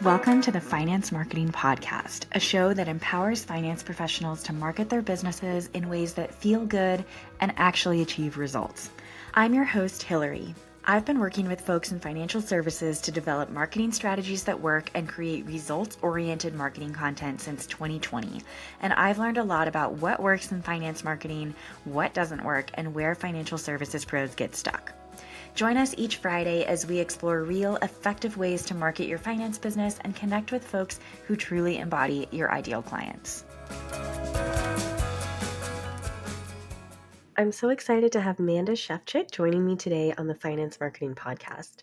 Welcome to the Finance Marketing Podcast, a show that empowers finance professionals to market their businesses in ways that feel good and actually achieve results. I'm your host, Hillary. I've been working with folks in financial services to develop marketing strategies that work and create results-oriented marketing content since 2020. And I've learned a lot about what works in finance marketing, what doesn't work, and where financial services pros get stuck. Join us each Friday as we explore real, effective ways to market your finance business and connect with folks who truly embody your ideal clients. I'm so excited to have Manda joining me today on the Finance Marketing Podcast.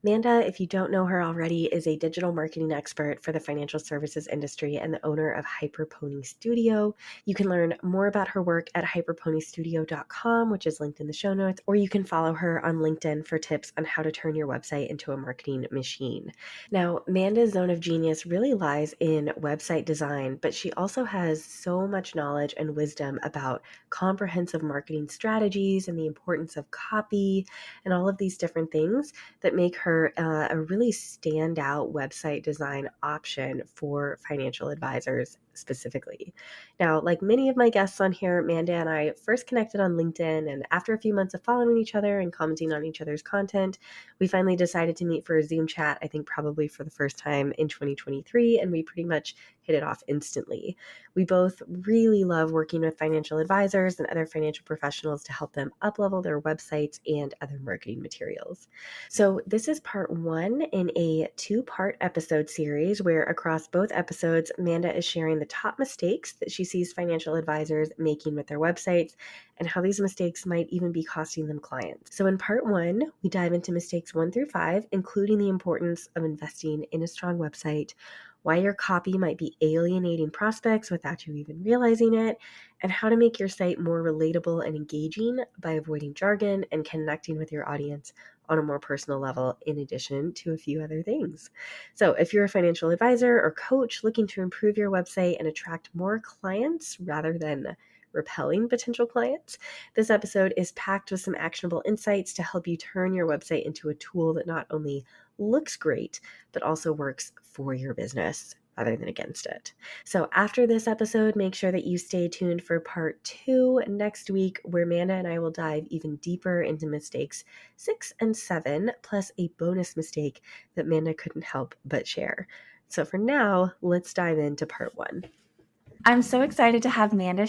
Manda, if you don't know her already, is a digital marketing expert for the financial services industry and the owner of Hyperpony Studio. You can learn more about her work at hyperponystudio.com, which is linked in the show notes, or you can follow her on LinkedIn for tips on how to turn your website into a marketing machine. Now, Manda's zone of genius really lies in website design, but she also has so much knowledge and wisdom about comprehensive marketing strategies and the importance of copy and all of these different things that make her a really standout website design option for financial advisors specifically. Now, like many of my guests on here, Manda and I first connected on LinkedIn, and after a few months of following each other and commenting on each other's content, we finally decided to meet for a Zoom chat, I think probably for the first time in 2023, and we pretty much hit it off instantly. We both really love working with financial advisors and other financial professionals to help them up-level their websites and other marketing materials. So this is part one in a two-part episode series where across both episodes, Manda is sharing the top mistakes that she sees financial advisors making with their websites and how these mistakes might even be costing them clients. So in part one, we dive into mistakes 1 through 5, including the importance of investing in a strong website, why your copy might be alienating prospects without you even realizing it, and how to make your site more relatable and engaging by avoiding jargon and connecting with your audience on a more personal level, in addition to a few other things. So if you're a financial advisor or coach looking to improve your website and attract more clients rather than repelling potential clients, this episode is packed with some actionable insights to help you turn your website into a tool that not only looks great, but also works for your business rather than against it. So after this episode, make sure that you stay tuned for part 2 next week, where Manda and I will dive even deeper into mistakes 6 and 7, plus a bonus mistake that Manda couldn't help but share. So for now, let's dive into part 1. I'm so excited to have Manda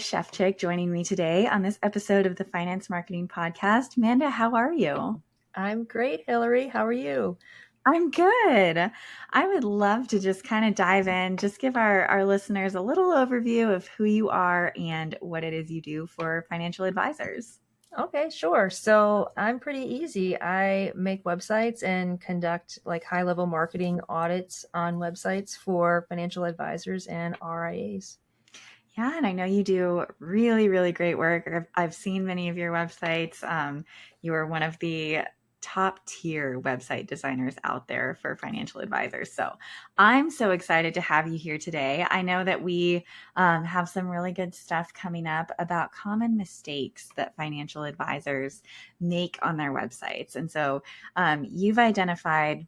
joining me today on this episode of the Finance Marketing Podcast. Manda, how are you? I'm great, Hillary. How are you? I'm good. I would love to just kind of dive in, just give our listeners a little overview of who you are and what it is you do for financial advisors. Okay, sure. So I'm pretty easy. I make websites and conduct like high-level marketing audits on websites for financial advisors and RIAs. Yeah, and I know you do really, really great work. I've seen many of your websites. You are one of the top tier website designers out there for financial advisors. So I'm so excited to have you here today. I know that we have some really good stuff coming up about common mistakes that financial advisors make on their websites. And so you've identified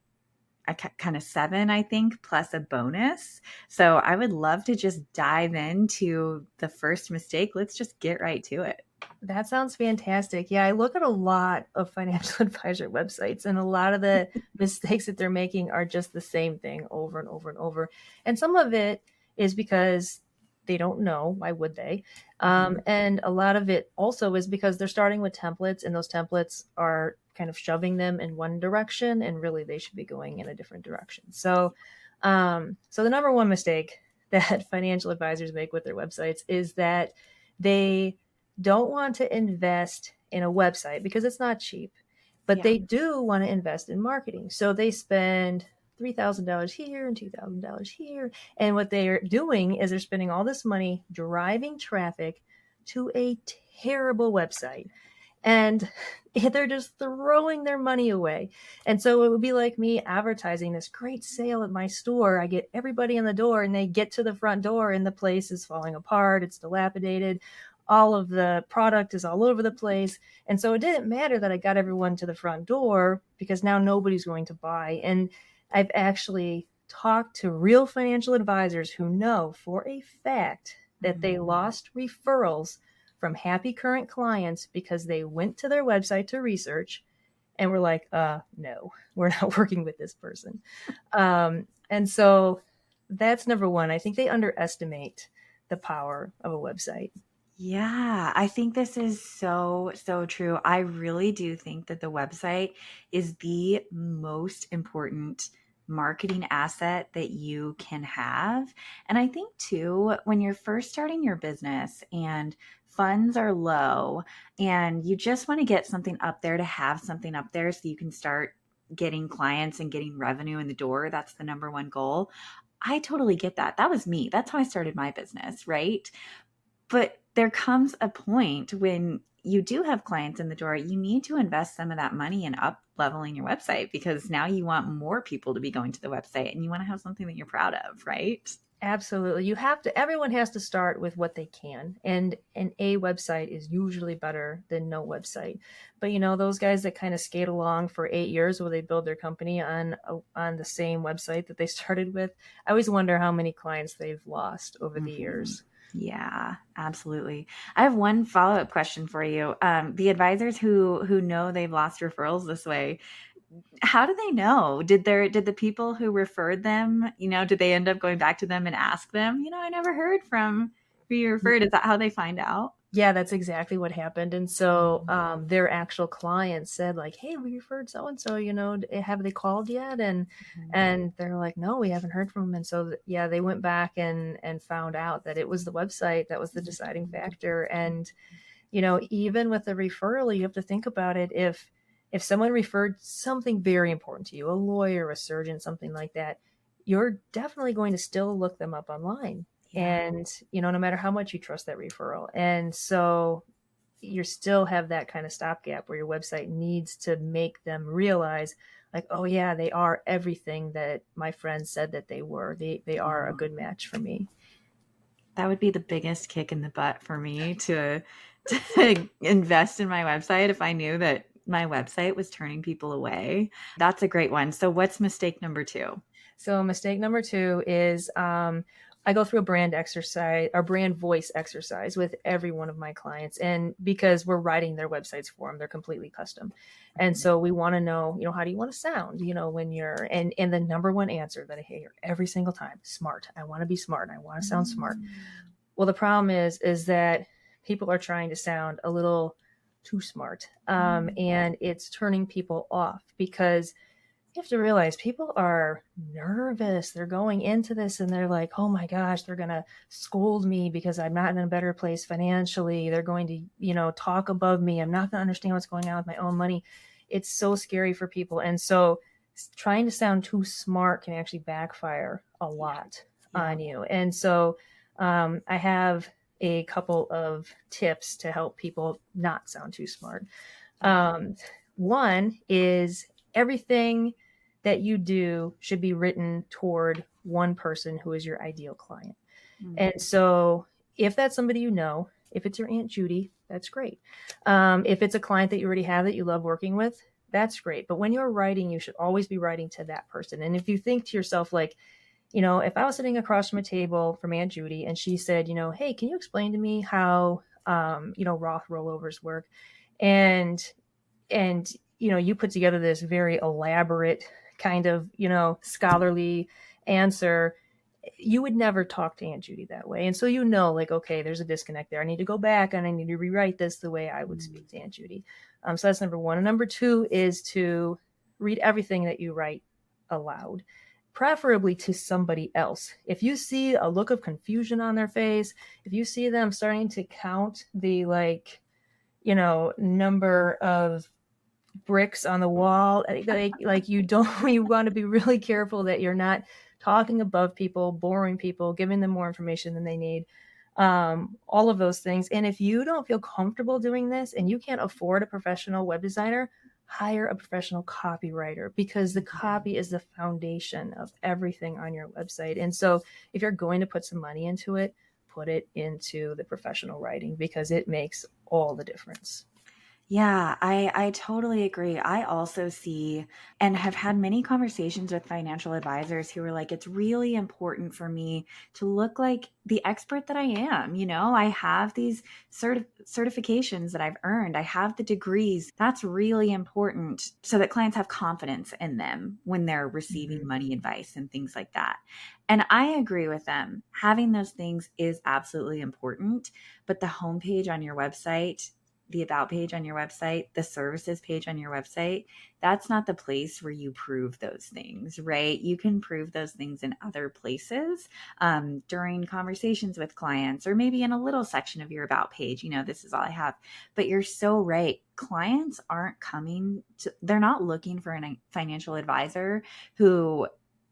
kind of 7, I think, plus a bonus. So I would love to just dive into the first mistake. Let's just get right to it. That sounds fantastic. Yeah, I look at a lot of financial advisor websites, and a lot of the mistakes that they're making are just the same thing over and over and over. And some of it is because they don't know. Why would they? And a lot of it also is because they're starting with templates, and those templates are kind of shoving them in one direction, and really they should be going in a different direction. So the number one mistake that financial advisors make with their websites is that they don't want to invest in a website because it's not cheap, but they do want to invest in marketing. So they spend $3,000 here and $2,000 here. And what they're doing is they're spending all this money driving traffic to a terrible website. And they're just throwing their money away. And so it would be like me advertising this great sale at my store. I get everybody in the door and they get to the front door and the place is falling apart. It's dilapidated. All of the product is all over the place. And so it didn't matter that I got everyone to the front door because now nobody's going to buy. And I've actually talk to real financial advisors who know for a fact that they lost referrals from happy current clients because they went to their website to research and were like, no, we're not working with this person. And so that's number one. I think they underestimate the power of a website. Yeah, I think this is so, so true. I really do think that the website is the most important marketing asset that you can have. And I think too, when you're first starting your business and funds are low and you just want to get something up there to have something up there so you can start getting clients and getting revenue in the door, that's the number one goal. I totally get that. That was me. That's how I started my business, right? But there comes a point when you do have clients in the door, you need to invest some of that money in up leveling your website because now you want more people to be going to the website and you want to have something that you're proud of, right? Absolutely. You have to, everyone has to start with what they can. And a website is usually better than no website. But those guys that kind of skate along for 8 years while they build their company on the same website that they started with, I always wonder how many clients they've lost over the years. Yeah, absolutely. I have one follow-up question for you. The advisors who know they've lost referrals this way, how do they know? Did the people who referred them, did they end up going back to them and ask them, I never heard from who you referred? Is that how they find out? Yeah, that's exactly what happened. And so their actual clients said like, hey, we referred so-and-so, have they called yet? And they're like, no, we haven't heard from them. And so, yeah, they went back and found out that it was the website that was the deciding factor. And, even with the referral, you have to think about it. If someone referred something very important to you, a lawyer, a surgeon, something like that, you're definitely going to still look them up online. And, no matter how much you trust that referral. And so you still have that kind of stopgap where your website needs to make them realize like, oh yeah, they are everything that my friends said that they were. They are a good match for me. That would be the biggest kick in the butt for me to invest in my website if I knew that my website was turning people away. That's a great one. So what's mistake number 2? So mistake number 2 is I go through a brand exercise or brand voice exercise with every one of my clients. And because we're writing their websites for them, they're completely custom. And so we want to know, how do you want to sound, when you're, and the number one answer that I hear every single time, smart. I want to be smart. I want to sound smart. Well, the problem is that people are trying to sound a little too smart. And it's turning people off because you have to realize people are nervous. They're going into this and they're like, oh my gosh, they're going to scold me because I'm not in a better place financially. They're going to, talk above me. I'm not going to understand what's going on with my own money. It's so scary for people. And so trying to sound too smart can actually backfire a lot on you. And so I have a couple of tips to help people not sound too smart. One is everything that you do should be written toward one person who is your ideal client. And so if that's somebody if it's your Aunt Judy, that's great. If it's a client that you already have that you love working with, that's great. But when you're writing, you should always be writing to that person. And if you think to yourself, like, if I was sitting across from a table from Aunt Judy and she said, hey, can you explain to me how, Roth rollovers work? And you put together this very elaborate kind of, scholarly answer, you would never talk to Aunt Judy that way. And so, like, okay, there's a disconnect there. I need to go back and I need to rewrite this the way I would speak to Aunt Judy. So that's number one. And number 2 is to read everything that you write aloud, preferably to somebody else. If you see a look of confusion on their face, if you see them starting to count the number of bricks on the wall, like you want to be really careful that you're not talking above people, boring people, giving them more information than they need, all of those things. And if you don't feel comfortable doing this and you can't afford a professional web designer, hire a professional copywriter, because the copy is the foundation of everything on your website. And so if you're going to put some money into it, put it into the professional writing because it makes all the difference. Yeah, I totally agree. I also see and have had many conversations with financial advisors who are like, it's really important for me to look like the expert that I am. You know, I have these certifications that I've earned, I have the degrees. That's really important so that clients have confidence in them when they're receiving money advice and things like that. And I agree with them. Having those things is absolutely important, but the homepage on your website, the about page on your website, the services page on your website, that's not the place where you prove those things, right? You can prove those things in other places, during conversations with clients, or maybe in a little section of your about page. You know, this is all I have. But you're so right. Clients aren't they're not looking for a financial advisor who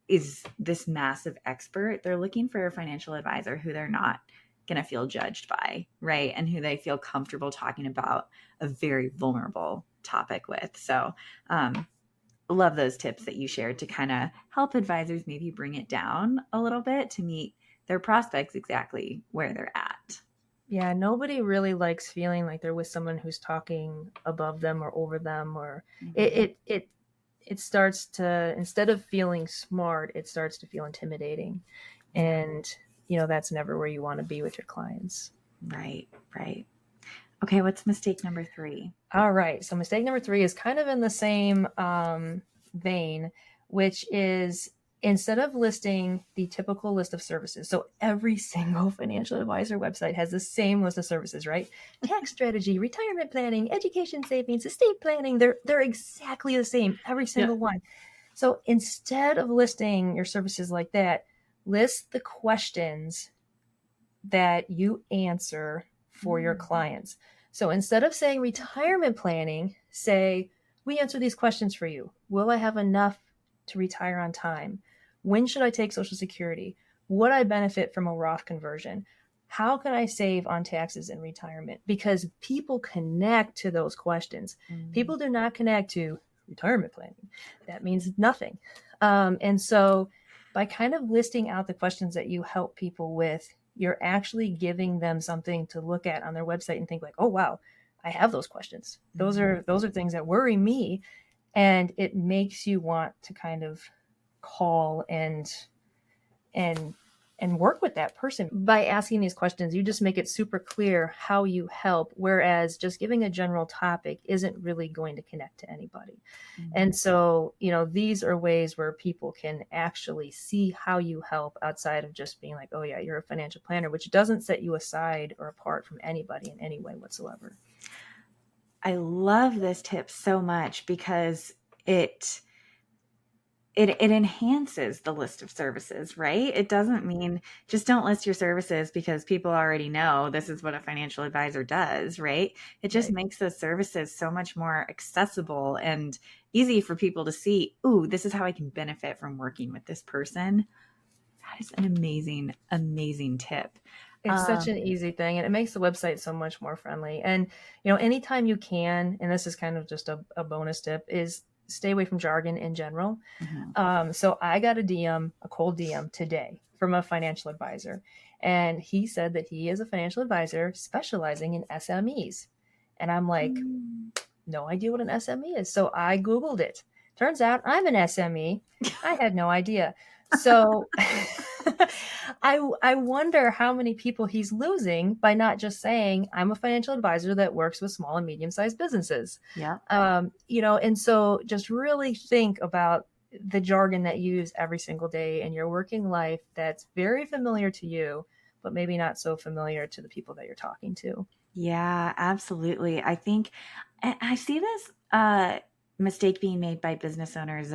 is this massive expert. They're looking for a financial advisor who they're not going to feel judged by, right? And who they feel comfortable talking about a very vulnerable topic with. So, love those tips that you shared to kind of help advisors maybe bring it down a little bit to meet their prospects exactly where they're at. Yeah, nobody really likes feeling like they're with someone who's talking above them or over them, or it starts to, instead of feeling smart, it starts to feel intimidating. And that's never where you want to be with your clients. Right, right. Okay, what's mistake number 3? All right, so mistake number 3 is kind of in the same vein, which is, instead of listing the typical list of services, so every single financial advisor website has the same list of services, right? Tax strategy, retirement planning, education savings, estate planning, they're exactly the same, every single one. So instead of listing your services like that, list the questions that you answer for your clients. So instead of saying retirement planning, say, we answer these questions for you. Will I have enough to retire on time? When should I take Social Security? Would I benefit from a Roth conversion? How can I save on taxes in retirement? Because people connect to those questions. People do not connect to retirement planning. That means nothing. And so by kind of listing out the questions that you help people with, you're actually giving them something to look at on their website and think like, oh, wow, I have those questions. Those are things that worry me. And it makes you want to kind of call and work with that person. By asking these questions, you just make it super clear how you help, whereas just giving a general topic isn't really going to connect to anybody. And so, these are ways where people can actually see how you help outside of just being like, oh yeah, you're a financial planner, which doesn't set you aside or apart from anybody in any way whatsoever. I love this tip so much because it enhances the list of services, right? It doesn't mean just don't list your services because people already know this is what a financial advisor does, right? It just makes those services so much more accessible and easy for people to see, ooh, this is how I can benefit from working with this person. That is an amazing, amazing tip. It's such an easy thing, and it makes the website so much more friendly. And, anytime you can, and this is kind of just a bonus tip, is stay away from jargon in general. So I got a cold DM today from a financial advisor, and he said that he is a financial advisor specializing in SMEs. And I'm like, no idea what an SME is. So I Googled it. Turns out I'm an SME. I had no idea. So I wonder how many people he's losing by not just saying, I'm a financial advisor that works with small and medium-sized businesses. Yeah. And so just really think about the jargon that you use every single day in your working life that's very familiar to you, but maybe not so familiar to the people that you're talking to. Yeah, absolutely. I think I see this mistake being made by business owners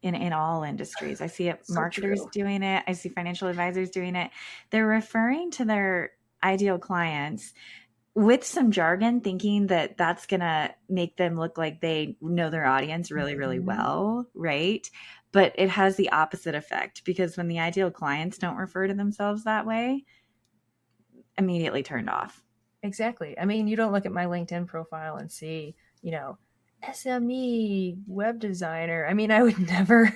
in all industries. I see it marketers doing it. I see financial advisors doing it. They're referring to their ideal clients with some jargon, thinking that that's going to make them look like they know their audience really, really well, right? But it has the opposite effect, because when the ideal clients don't refer to themselves that way, immediately turned off. Exactly. I mean, you don't look at my LinkedIn profile and see, SME web designer. I mean, I would never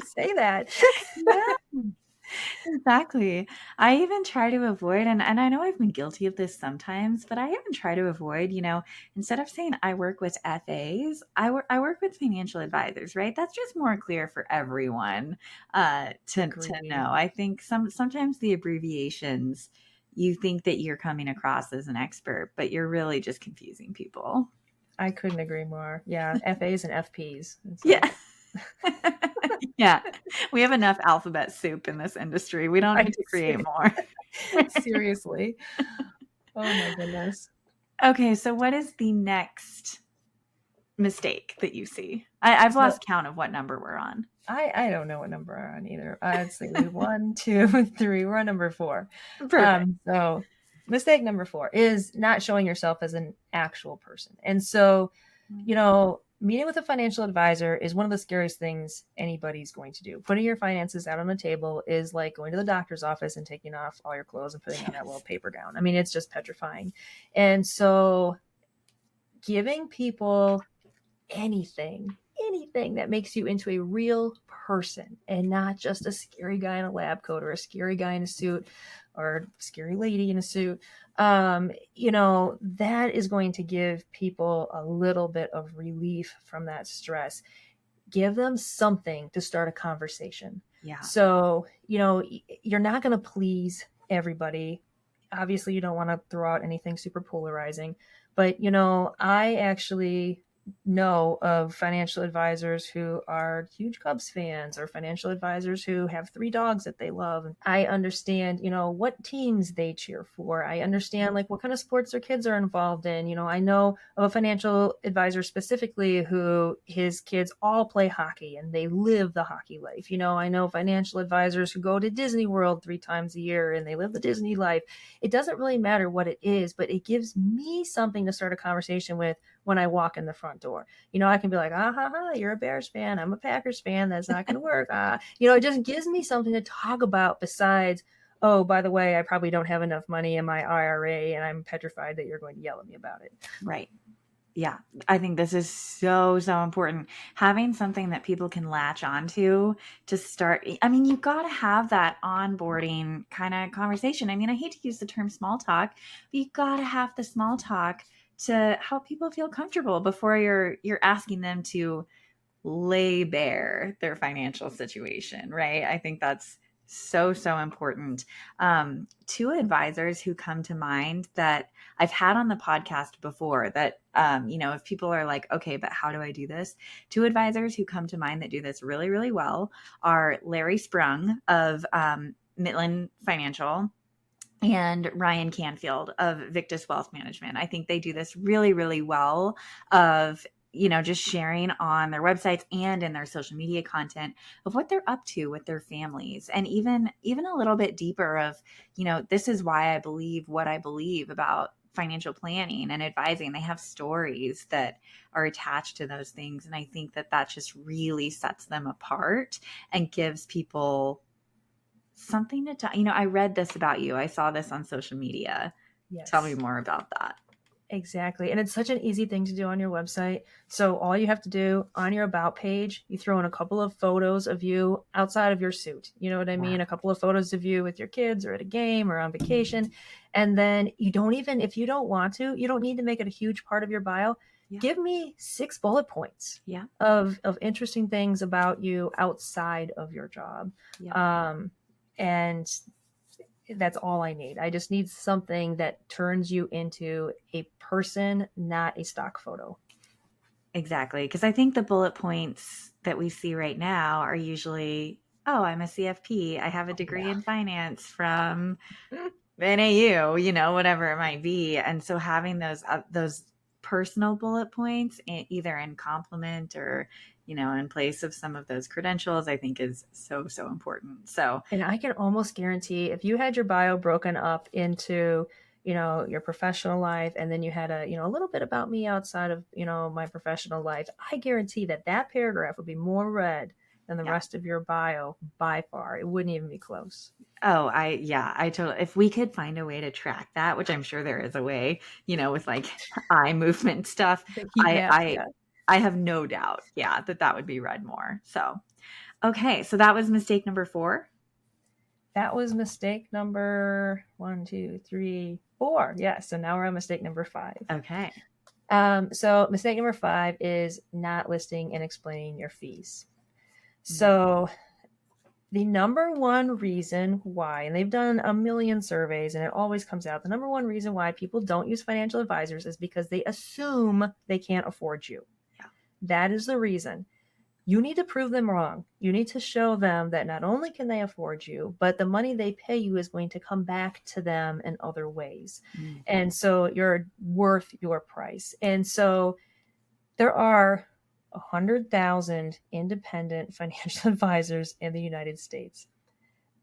say that. Yeah. Exactly. I even try to avoid, and I know I've been guilty of this sometimes, but I even try to avoid, instead of saying I work with FAs, I work with financial advisors, right? That's just more clear for everyone to Agreed. know. I think sometimes the abbreviations, you think that you're coming across as an expert, but you're really just confusing people. I couldn't agree more. Yeah, FAs and FPs. It's Yeah. like Yeah. We have enough alphabet soup in this industry. We don't I need to create more. seriously. Oh my goodness. Okay, so what is the next mistake that you see? I've So lost count of what number we're on. I don't know what number we're on either. I'd say 1, 2, 3. We're on number 4. Perfect. So mistake number 4 is not showing yourself as an actual person. And so, meeting with a financial advisor is one of the scariest things anybody's going to do. Putting your finances out on the table is like going to the doctor's office and taking off all your clothes and putting on that little paper gown. I mean, it's just petrifying. And so giving people anything that makes you into a real person and not just a scary guy in a lab coat or a scary guy in a suit or a scary lady in a suit, that is going to give people a little bit of relief from that stress. Give them something to start a conversation. Yeah. So, you're not going to please everybody. Obviously, you don't want to throw out anything super polarizing, but, I actually know of financial advisors who are huge Cubs fans or financial advisors who have 3 dogs that they love. I understand, what teams they cheer for. I understand like what kind of sports their kids are involved in. I know of a financial advisor specifically who his kids all play hockey and they live the hockey life. I know financial advisors who go to Disney World 3 times a year and they live the Disney life. It doesn't really matter what it is, but it gives me something to start a conversation with when I walk in the front door. I can be like, you're a Bears fan. I'm a Packers fan. That's not going to work. It just gives me something to talk about besides, oh, by the way, I probably don't have enough money in my IRA and I'm petrified that you're going to yell at me about it. Right. Yeah. I think this is so, so important. Having something that people can latch onto to start. I mean, you've got to have that onboarding kind of conversation. I mean, I hate to use the term small talk, but you've got to have the small talk to help people feel comfortable before you're asking them to lay bare their financial situation, right? I think that's so, so important. 2 advisors who come to mind that I've had on the podcast before that, if people are like, okay, but how do I do this? 2 advisors who come to mind that do this really, really well are Larry Sprung of Midland Financial and Ryan Canfield of Victus Wealth Management. I think they do this really, really well of just sharing on their websites and in their social media content of what they're up to with their families, and even a little bit deeper of, this is why I believe what I believe about financial planning and advising. They have stories that are attached to those things, and I think that just really sets them apart and gives people something to talk. I read this about you. I saw this on social media. Yes. Tell me more about that. Exactly. And it's such an easy thing to do on your website. So all you have to do on your about page, you throw in a couple of photos of you outside of your suit. You know what I mean? A couple of photos of you with your kids or at a game or on vacation. And then you don't even, if you don't want to, you don't need to make it a huge part of your bio. Yeah. Give me 6 bullet points of interesting things about you outside of your job. Yeah. And that's all I need. I just need something that turns you into a person, not a stock photo. Exactly. Because I think the bullet points that we see right now are usually, oh, I'm a CFP. I have a degree in finance from NAU, whatever it might be. And so having those personal bullet points, either in complement or, in place of some of those credentials, I think is so, so important. So, and I can almost guarantee if you had your bio broken up into, your professional life, and then you had a little bit about me outside of, my professional life, I guarantee that paragraph would be more read than the rest of your bio by far. It wouldn't even be close. Oh, I totally, if we could find a way to track that, which I'm sure there is a way, with like eye movement stuff, I have no doubt, that would be read more. So, okay. So that was mistake number 4. that was mistake number 1, 2, 3, 4. Yeah, so now we're on mistake number 5. Okay. So mistake number 5 is not listing and explaining your fees. So the number one reason why, and they've done a million surveys and it always comes out, the number one reason why people don't use financial advisors is because they assume they can't afford you. Yeah. That is the reason. You need to prove them wrong. You need to show them that not only can they afford you, but the money they pay you is going to come back to them in other ways. And so you're worth your price. And so there are 100,000 independent financial advisors in the United States.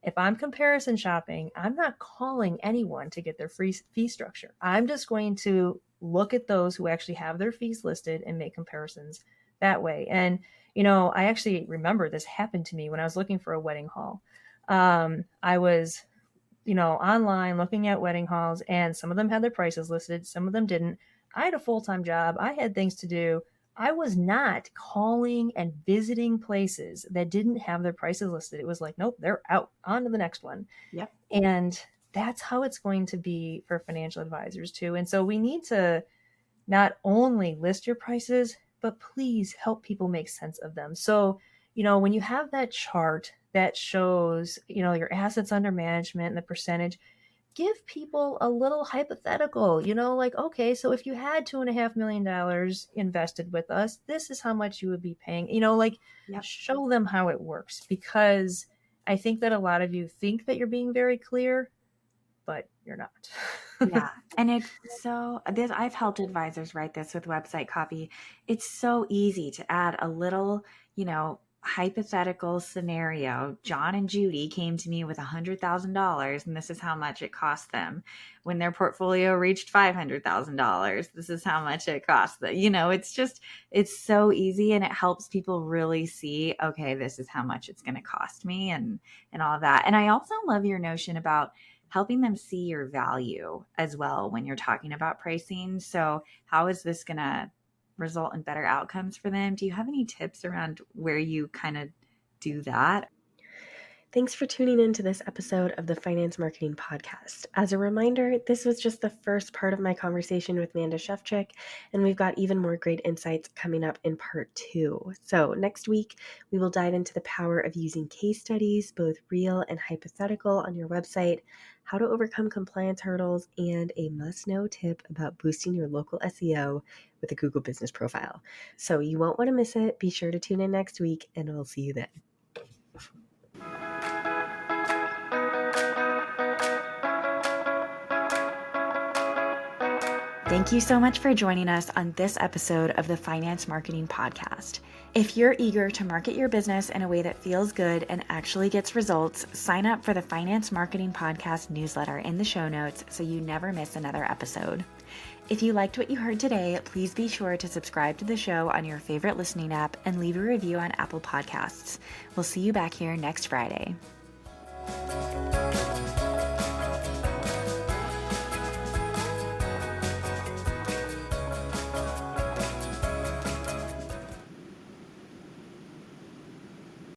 If I'm comparison shopping, I'm not calling anyone to get their free fee structure. I'm just going to look at those who actually have their fees listed and make comparisons that way. And, I actually remember this happened to me when I was looking for a wedding hall. I was, online looking at wedding halls, and some of them had their prices listed. Some of them didn't. I had a full-time job. I had things to do. I was not calling and visiting places that didn't have their prices listed. It was like, nope, they're out. On to the next one. Yep. And that's how it's going to be for financial advisors too. And so we need to not only list your prices, but please help people make sense of them. So, when you have that chart that shows, your assets under management and the percentage, give people a little hypothetical, like, okay, so if you had $2.5 million invested with us, this is how much you would be paying, show them how it works, because I think that a lot of you think that you're being very clear, but you're not. Yeah. And it's I've helped advisors write this with website copy. It's so easy to add a little, hypothetical scenario. John and Judy came to me with $100,000 and this is how much it cost them. When their portfolio reached $500,000, this is how much it cost them. It's so easy, and it helps people really see, okay, this is how much it's going to cost me and all of that. And I also love your notion about helping them see your value as well when you're talking about pricing. So how is this going to result in better outcomes for them? Do you have any tips around where you kind of do that? Thanks for tuning in to this episode of the Finance Marketing Podcast. As a reminder, this was just the first part of my conversation with Manda Shefchik, and we've got even more great insights coming up in part 2. So next week, we will dive into the power of using case studies, both real and hypothetical, on your website, how to overcome compliance hurdles, and a must-know tip about boosting your local SEO with a Google Business Profile. So you won't want to miss it. Be sure to tune in next week, and I'll see you then. Thank you so much for joining us on this episode of the Finance Marketing Podcast. If you're eager to market your business in a way that feels good and actually gets results, sign up for the Finance Marketing Podcast newsletter in the show notes so you never miss another episode. If you liked what you heard today, please be sure to subscribe to the show on your favorite listening app and leave a review on Apple Podcasts. We'll see you back here next Friday.